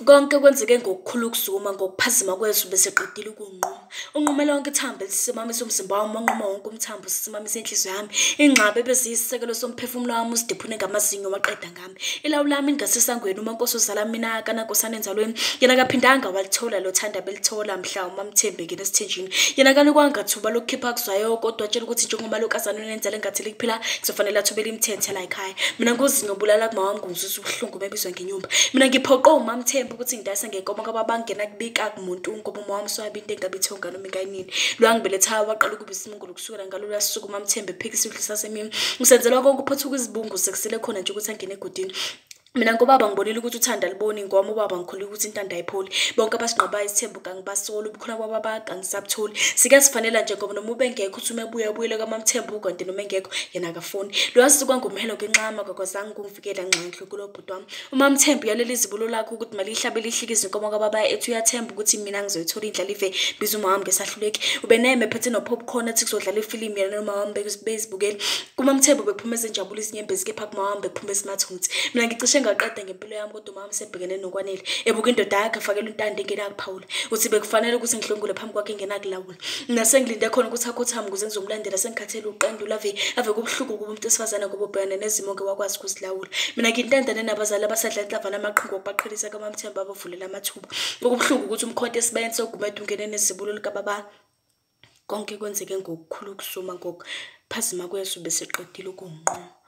Konke kwenzeke ngokukhulu ukuzuma ngokuphazima kweso bese qedile ukunquma. Unqume lonke ithambo elisimamisa umzimba wami, wanquma wonke umthambo usimamisa inhliziyo yami. Ingcwaba ebeziyisisekelo somphefumulo wami uzidephune ngamazinyo waqeda ngami. Ilawu lami lingasesangweni uMaNkosi uzala mina kaNankosana enzalweni. Yena akaphindanga walithola lo thanda belithola mhla uMaMthembu engena esithenjini. Yena kanikwa thuba lokukhipha kuzwayo kodwa watshela ukuthi njengoba lokazana unenzela engathi likuphila kuzofanele athobele imithetho la ekhaya. Mina ngozinyo bulala kuma wami ngizuzwa ubuhlungu bebizwa ngenyumba. Mina ngiphoqo uMaMthembu ukuthi ngidayise ngenkomo ngoba bangena kubika kumuntu ngoba uma wami sowabe into engabithonga noma ingayinini. Lo wangibelethayo waqala ukuba isimungulu kusukela ngalolu suku uMaMthembu ephikisa udlisa semini. Ngisenzelwa konke uphothuka izibungu sekusele khona nje ukuthi angene egodini. Mina ngobaba ngibonile ukuthi uthanda liboni ngoba ubaba ngikhulile ukuthi intando ayipholi. Bonke abasinqobayo isithembu kangibasola ubukhona kwababa kangisabutholi. Sike sifanele nje ngoba noma ubengekho uthi uma ebuya ubuyele kaMaMthembu kanti noma engekho yena akafuni. Lo wasuka ngumhelo ngenxama kwakwazange kungifikela nxa kulo bhuti wami. uMaMthembu yaleli zibulo lakho ukuthi malihlabe lihlikize inkomo kababa ethi uyathemba ukuthi mina ngizoyithola indlalive biza uma wami ngesahluleki. Ubeneme phethe no popcorn ethi kuzodlala ifilimu yena noma wami bezibukeli. kuMaMthembu bephumeza injabulo isinyembezi kepha kuma wami bephumeza imathunzi. Mina ngicishe ngaqeda ngempilo yami kodwa umama sebhekene nokwanele. Ebuka indoda yakhe afakela untando engenakuphawula. Uthi bekufanele ukuthi ngihlongule phambi kwakhe engenakulawula. Mina sengilinde khona ukuthi akhothame ukuze ngizomlandela sengikhathele uqendula ave kubuhlungu kuba umuntu esifazana ngoba ubhekana nezimo ke wakwazi ukuzilawula. Mina ngintandane nabazali abasadla inhlava namaqhinga okubaqhelisa kaMaMthembu abavulela amathuba. Okubuhlungu ukuthi umkhonto esibayeni sogumede ungene nezibulo likababa. Konke kwenzeke ngokukhulu ukusuma ngokuphazima kweso bese qedile ukunquma.